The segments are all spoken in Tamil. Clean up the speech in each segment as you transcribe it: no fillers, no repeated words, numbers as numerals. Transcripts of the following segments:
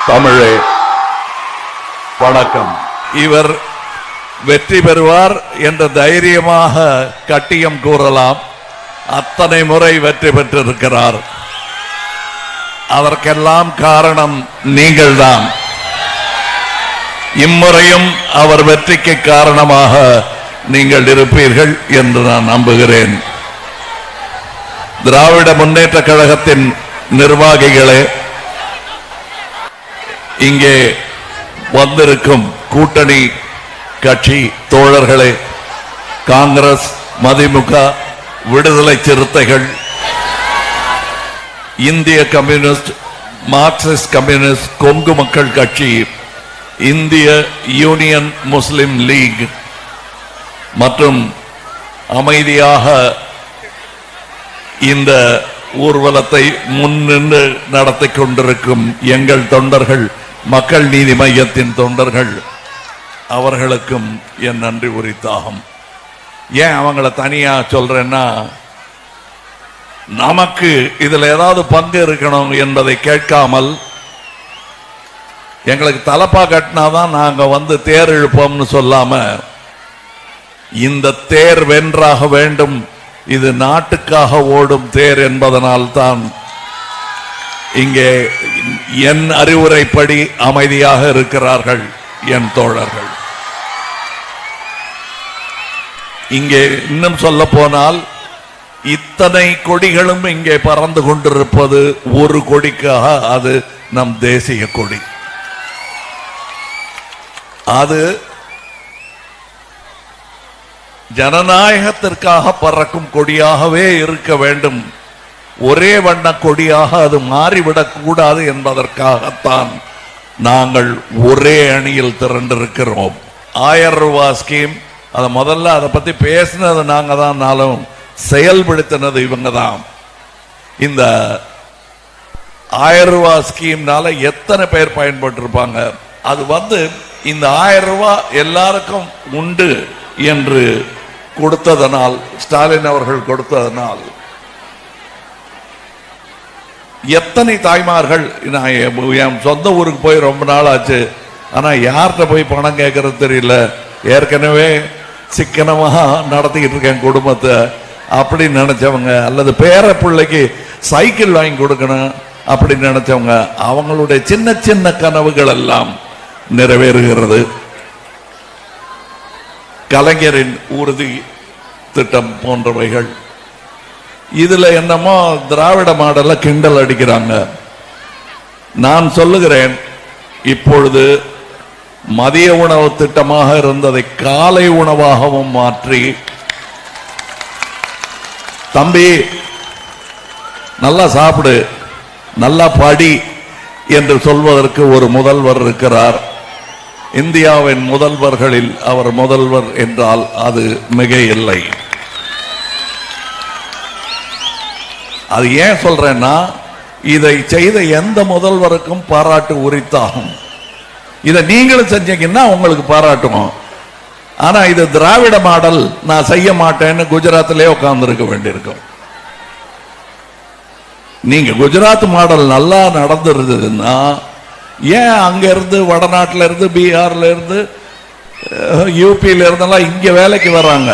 தமிழே வணக்கம். இவர் வெற்றி பெறுவார் என்று தைரியமாக கட்டியம் கூறலாம். அத்தனை முறை வெற்றி பெற்றிருக்கிறார். அதற்கெல்லாம் காரணம் நீங்கள்தான். இம்முறையும் அவர் வெற்றிக்கு காரணமாக நீங்கள் இருப்பீர்கள் என்று நான் நம்புகிறேன். திராவிட முன்னேற்ற கழகத்தின் நிர்வாகிகளே, இங்கே வந்திருக்கும் கூட்டணி கட்சி தோழர்களே, காங்கிரஸ், மதிமுக, விடுதலை சிறுத்தைகள், இந்திய கம்யூனிஸ்ட், மார்க்சிஸ்ட் கம்யூனிஸ்ட், கொங்கு மக்கள் கட்சி, இந்திய யூனியன் முஸ்லிம் லீக் மற்றும் அமைதியாக இந்த ஊர்வலத்தை முன்னின்று நடத்தி கொண்டிருக்கும் எங்கள் தொண்டர்கள், மக்கள் நீதி மையத்தின் தொண்டர்கள், அவர்களுக்கும் என் நன்றி உரித்தாகும். ஏன் அவங்கள தனியா சொல்றேன்னா, நமக்கு இதுல ஏதாவது பங்கு இருக்கணும் என்பதை கேட்காமல், எங்களுக்கு தலப்பா கட்டினாதான் நாங்க வந்து தேர் இழுப்போம்னு சொல்லாம, இந்த தேர் வென்றாக வேண்டும், இது நாட்டுக்காக ஓடும் தேர் என்பதனால் தான் இங்கே என் அறிவுரைப்படி அமைதியாக இருக்கிறார்கள் என் தோழர்கள். இங்கே இன்னும் சொல்ல போனால், இத்தனை கொடிகளும் இங்கே பறந்து கொண்டிருப்பது ஒரு கொடிக்காக. அது நம் தேசிய கொடி. அது ஜனநாயகத்திற்காக பறக்கும் கொடியாகவே இருக்க வேண்டும். ஒரே வண்ண கொடியாக அது மாறிவிடக் கூடாது என்பதற்காகத்தான் நாங்கள் ஒரே அணியில் திரண்டிருக்கிறோம். 1000 ரூபாய் ஸ்கீம், அதை முதல்ல அதை பத்தி பேசினது நாங்க தான், செயல்படுத்தினது இவங்க தான். இந்த 1000 ரூபாய் ஸ்கீம்னால எத்தனை பேர் பயன்பட்டு இருப்பாங்க. அது இந்த 1000 ரூபாய் எல்லாருக்கும் உண்டு என்று கொடுத்ததனால், ஸ்டாலின் அவர்கள் கொடுத்ததனால், எத்தனை தாய்மார்கள், நான் என் சொந்த ஊருக்கு போய் ரொம்ப நாள் ஆச்சு, ஆனா யார்கிட்ட போய் பணம் கேட்கறது தெரியல. ஏற்கனவே சிக்கனமாக நடத்திக்கிட்டு இருக்கேன் குடும்பத்தை அப்படின்னு நினைச்சவங்க, அல்லது பேர பிள்ளைக்கு சைக்கிள் வாங்கி கொடுக்கணும் அப்படின்னு நினைச்சவங்க, அவங்களுடைய சின்ன சின்ன கனவுகள் எல்லாம் நிறைவேறுகிறது. கலைஞரின் உறுதி திட்டம் போன்றவைகள், இதுல என்னமோ திராவிட மாடல்ல கிண்டல் அடிக்கிறாங்க. நான் சொல்லுகிறேன், இப்பொழுது மதிய உணவு திட்டமாக இருந்ததை காலை உணவாகவும் மாற்றி, தம்பி நல்லா சாப்பிடு, நல்லா படி என்று சொல்வதற்கு ஒரு முதல்வர் இருக்கிறார். இந்தியாவின் முதல்வர்களில் அவர் முதல்வர் என்றால் அது மிக இல்லை. அது ஏன் சொல்றேன்னா, இதை செய்த எந்த முதல்வருக்கும் பாராட்டு உரித்தாகும். இதை நீங்களும் செஞ்சீங்கன்னா உங்களுக்கு பாராட்டுவோம். ஆனா இது திராவிட மாடல், நான் செய்ய மாட்டேன்னு குஜராத்திலே உட்கார்ந்து இருக்க வேண்டியிருக்கும். நீங்க குஜராத் மாடல் நல்லா நடந்துருந்ததுன்னா, ஏன் அங்க இருந்து வடநாட்டில இருந்து, பீகார்ல இருந்து, யூபியில இருந்தெல்லாம் இங்க வேலைக்கு வர்றாங்க?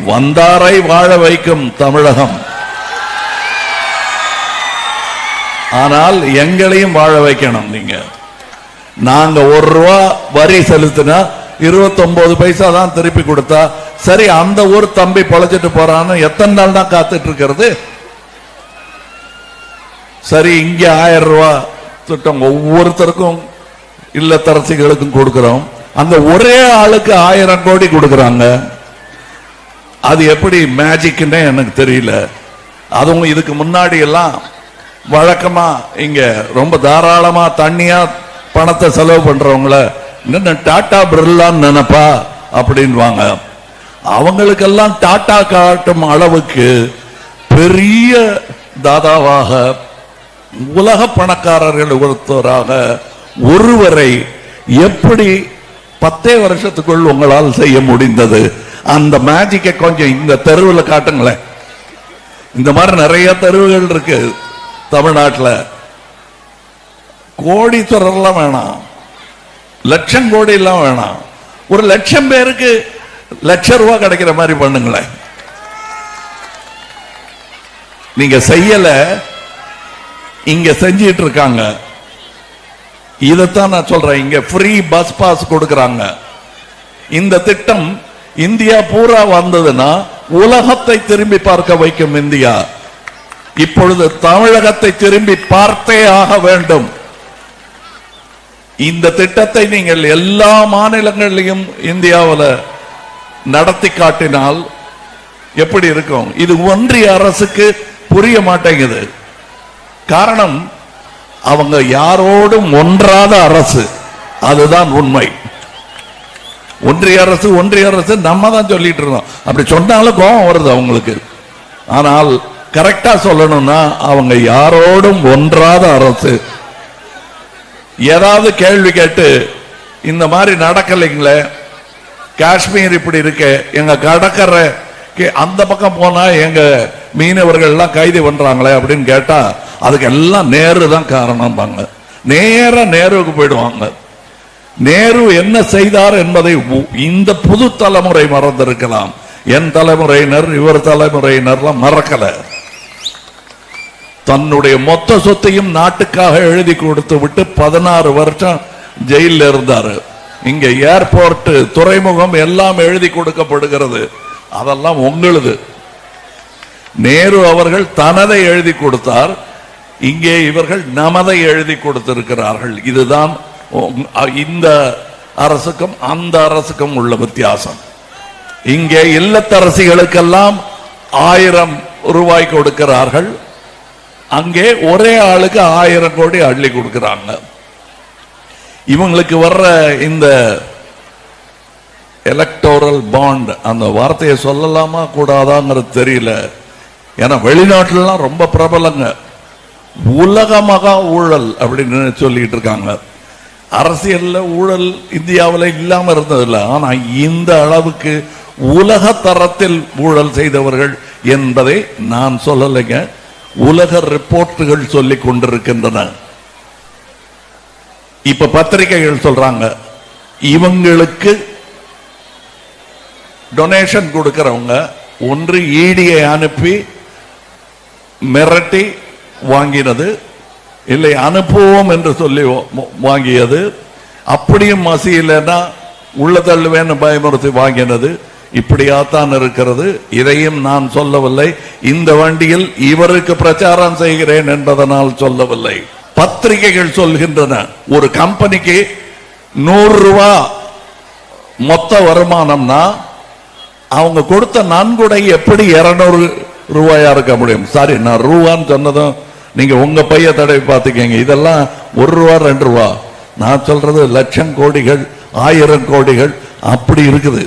வந்தாரை வாழ வைக்கும் தமிழகம். ஆனால் எங்களையும் வாழ வைக்கணும். நீங்க நாங்க 1 ரூபா வரி செலுத்தினா 29 பைசா தான் திருப்பி கொடுத்தா, சரி அந்த ஊர் தம்பி பொழைச்சிட்டு போறான்னு எத்தனை நாள் தான் காத்துட்டு இருக்கிறது? சரி, இங்க 1000 ரூபாய் திட்டம் ஒவ்வொருத்தருக்கும் இல்லத்தரசிகளுக்கும் கொடுக்கிறோம். அந்த ஒரே ஆளுக்கு 1000 கோடி கொடுக்கறாங்க. அது எப்படி மேஜிக்னே எனக்கு தெரியல. அதுவும் இதுக்கு முன்னாடி எல்லாம் வழக்கமா இங்க ரொம்ப தாராளமா தண்ணியா பணத்தை செலவு பண்றவங்கள டாடா பிர்லான்னு நினைப்பா அப்படின்வாங்க. அவங்களுக்கெல்லாம் டாடா காட்டும் அளவுக்கு பெரிய தாதாவாக, உலக பணக்காரர்கள் ஒருத்தராக ஒருவரை எப்படி 10 வருஷத்துக்குள் உங்களால் செய்ய முடிந்தது? அந்த மேஜிக்கை கொஞ்சம் இந்த தெருவில் காட்டுங்களேன். இந்த மாதிரி நிறைய தெருவுகள் இருக்கு. தமிழ்நாட்டில் கோடீஸ்வரர்லாம் வேணாம், லட்சம் கோடி எல்லாம் வேணாம், ஒரு லட்சம் பேருக்கு ₹1,00,000 கிடைக்கிற மாதிரி பண்ணுங்களேன். நீங்க செய்யல, இங்க செஞ்சிட்டு இருக்காங்க. இதைத்தான் நான் சொல்றேன். இங்க ஃப்ரீ பஸ் பாஸ் கொடுக்கறாங்க. இந்த திட்டம் இந்தியா பூரா வந்ததுன்னா உலகத்தை திரும்பி பார்க்க வைக்கும் இந்தியா. இப்பொழுது தமிழகத்தை திரும்பி பார்த்தே ஆக வேண்டும். இந்த திட்டத்தை நீங்கள் எல்லா மாநிலங்களிலும் இந்தியாவில் நடத்தி காட்டினால் எப்படி இருக்கும்? இது ஒன்றிய அரசுக்கு புரிய மாட்டேங்குது. காரணம், அவங்க யாரோடும் ஒன்றாத அரசு. அதுதான் உண்மை. ஒன்றிய அரசு நம்ம தான் சொல்லிட்டு இருக்கோம். அப்படி சொன்னாலும் கோபம் வருது அவங்களுக்கு. ஆனால் கரெக்டா சொல்லணும்னா அவங்க யாரோடும் ஒன்றாத அரசு. ஏதாவது கேள்வி கேட்டு இந்த மாதிரி நடக்கலைங்களே, காஷ்மீர் இப்படி இருக்கு, எங்க கடற்கரை அந்த பக்கம் போனா எங்க மீனவர்கள் எல்லாம் கைது பண்றாங்களே அப்படின்னு கேட்டா அதுக்கு எல்லாம் நேரு தான் காரணம். நேரா நேருவுக்கு போயிடுவாங்க. நேரு என்ன செய்தார் என்பதை இந்த புது தலைமுறை மறந்திருக்கலாம். என் தலைமுறையினர், இவர் தலைமுறையினர்லாம் மறக்கல. தன்னுடைய மொத்த சொத்தையும் நாட்டுக்காக எழுதி கொடுத்து விட்டு 16 வருஷம் ஜெயிலில் இருந்தார். இங்க ஏர்போர்ட், துறைமுகம் எல்லாம் எழுதி கொடுக்கப்படுகிறது. அதெல்லாம் உங்களுது. நேரு அவர்கள் தனதை எழுதி கொடுத்தார். இங்கே இவர்கள் நமதை எழுதி கொடுத்திருக்கிறார்கள். இதுதான் இந்த அரசுக்கும் அந்த அரசுக்கும் உள்ள வித்தியாசம். இங்கே இல்லத்தரசிகளுக்கெல்லாம் ₹1000 கொடுக்கிறார்கள். அங்கே ஒரே ஆளுக்கு 1000 கோடி அள்ளி கொடுக்கிறாங்க. இவங்களுக்கு வர்ற இந்த எலக்டோரல் பாண்ட், அந்த வார்த்தையை சொல்லலாமா கூடாதாங்கிறது தெரியல. ஏன்னா வெளிநாட்டிலாம் ரொம்ப பிரபலங்க. உலக மகா ஊழல் அப்படின்னு சொல்லிட்டு இருக்காங்க. அரசியல்ல ஊழல் இந்தியாவில் இல்லாம இருந்ததில்லை. ஆனா இந்த அளவுக்கு உலக தரத்தில் ஊழல் செய்தவர்கள் என்பதை நான் சொல்லலைங்க, உலக ரிப்போர்ட்டுகள் சொல்லிக் கொண்டிருக்கின்றன. இப்ப பத்திரிகைகள் சொல்றாங்க, இவங்களுக்கு டொனேஷன் கொடுக்கிறவங்க ஒன்று ஈடியை அனுப்பி மிரட்டி வாங்கினது, இல்லை அனுப்புவோம் என்று சொல்லி வாங்கியது, அப்படியும் மசியலைன்னா உள்ள தள்ளுவேன்னு பயமுறுத்தி வாங்கினது. இப்படியாத்தான் இருக்கிறது. இதையும் நான் சொல்லவில்லை. இந்த வண்டியில் இவருக்கு பிரச்சாரம் செய்கிறேன் என்பதனால் சொல்லவில்லை. பத்திரிகைகள் சொல்கின்றன, ஒரு கம்பெனிக்கு ₹100 மொத்த வருமானம்னா அவங்க கொடுத்த நன்கொடை எப்படி ₹200 இருக்க முடியும்? சாரி, நான் ரூபான்னு சொன்னதும் நீங்க உங்க பைய தடவை பார்த்துக்கங்க. இதெல்லாம் ₹1 ₹2. நான் சொல்றது லட்சம் கோடிகள், 1000 கோடிகள் அப்படி இருக்குது.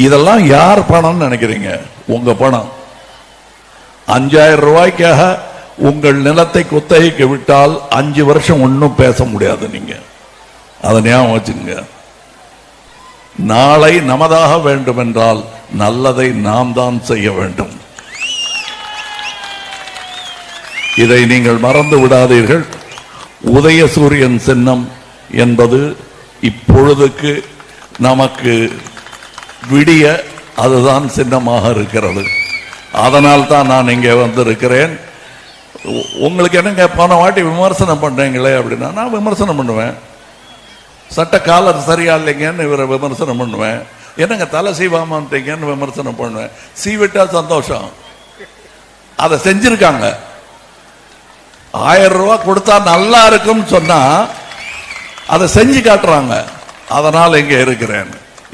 இதெல்லாம் யார் பணம் நினைக்கிறீங்க? உங்க பணம். ₹5000 உங்கள் நிலத்தை குத்தகைக்கு விட்டால் 5 வருஷம் ஒன்னும் பேச முடியாது. நீங்க அதை ஞாபகம் வச்சுங்க. நாளை நமதாக வேண்டும் என்றால் நல்லதை நாம் தான் செய்ய வேண்டும். இதை நீங்கள் மறந்து விடாதீர்கள். உதயசூரியன் சின்னம் என்பது இப்பொழுதுக்கு நமக்கு விடிய அதுதான் சின்னமாக இருக்கிறது. அதனால் தான் நான் இங்கே வந்திருக்கிறேன். உங்களுக்கு என்னங்க போன வாட்டி விமர்சனம் பண்றீங்களே அப்படின்னா, நான் விமர்சனம் பண்ணுவேன். சட்ட காலர் சரியா இல்லைங்கன்னு இவரை விமர்சனம் பண்ணுவேன். என்னங்க தலை சீவாமன்றீங்கன்னு விமர்சனம் பண்ணுவேன். சீவிட்டா சந்தோஷம். அதை செஞ்சிருக்காங்க. ₹1000 கொடுத்தா நல்லா இருக்கும் சொன்னா அதை செஞ்சு காட்டுறாங்க. அதனால் இங்க இருக்கிறேன்.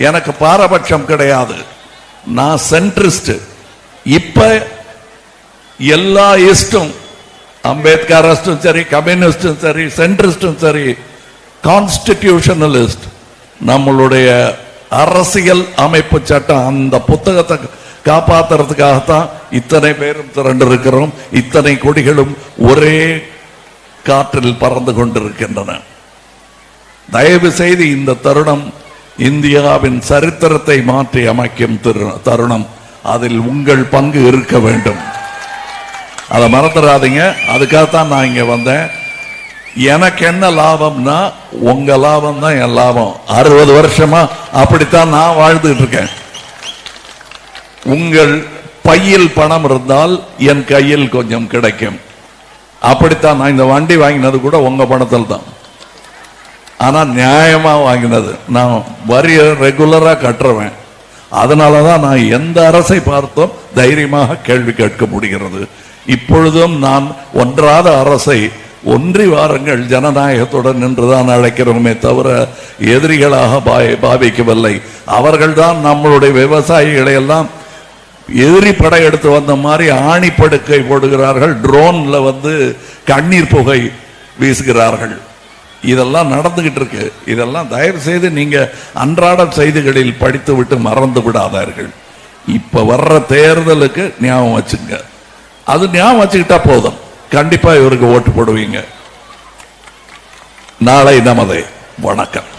எனக்கு பாரபட்சம் கிடையாது. நான் சென்ட்ரிஸ்ட். இப்ப எல்லா இஸ்டும், அம்பேத்கரிஸ்டும் சரி, கம்யூனிஸ்டும் சரி, சென்ட்ரிஸ்டும் சரி, கான்ஸ்டிடியூஷனலிஸ்ட், நம்மளுடைய அரசியல் அமைப்பு சட்டம் அந்த புத்தகத்தை காப்பாற்றுறதுக்காகத்தான் இத்தனை பேரும் திரண்டு இருக்கிறோம். இத்தனை கொடிகளும் ஒரே காற்றில் பறந்து கொண்டிருக்கின்றன. தயவு செய்து இந்த தருணம் இந்தியாவின் சரித்திரத்தை மாற்றி அமைக்கும் தருணம். அதில் உங்கள் பங்கு இருக்க வேண்டும். அதை மறந்துடாதீங்க. அதுக்காகத்தான் நான் இங்க வந்தேன். எனக்கு என்ன லாபம்னா உங்க லாபம் தான் என் லாபம். 60 வருஷமா அப்படித்தான் நான் வாழ்ந்துட்டு இருக்கேன். உங்கள் பையில் பணம் இருந்தால் என் கையில் கொஞ்சம் கிடைக்கும். அப்படித்தான் நான் இந்த வண்டி வாங்கினது கூட உங்க பணத்தில் தான். ஆனா நியாயமா வாங்கினது. நான் வரிய ரெகுலரா கட்டுறவேன். அதனாலதான் நான் எந்த அரசை பார்த்தோம் தைரியமாக கேள்வி கேட்க முடிகிறது. இப்பொழுதும் நான் ஒன்றாத அரசை ஒன்றி வாருங்கள் ஜனநாயகத்துடன் நின்றுதான் அழைக்கிறோமே தவிர எதிரிகளாக பாவிக்கவில்லை. அவர்கள்தான் நம்மளுடைய விவசாயிகளை எல்லாம் எதிரி படை எடுத்து வந்த மாதிரி ஆணிப்படுக்கை போடுகிறார்கள். ட்ரோன்ல கண்ணீர் புகை வீசுகிறார்கள். இதெல்லாம் நடந்துகிட்டு இருக்கு. இதெல்லாம் தயவு செய்து நீங்க அன்றாட செய்திகளில் படித்து விட்டு மறந்து விடாதார்கள். இப்ப வர்ற தேர்தலுக்கு ஞாபகம் வச்சுங்க. அது ஞாபகம் வச்சுக்கிட்டா போதும். கண்டிப்பா இவருக்கு ஓட்டு போடுவீங்க. நாளை நமதே. வணக்கம்.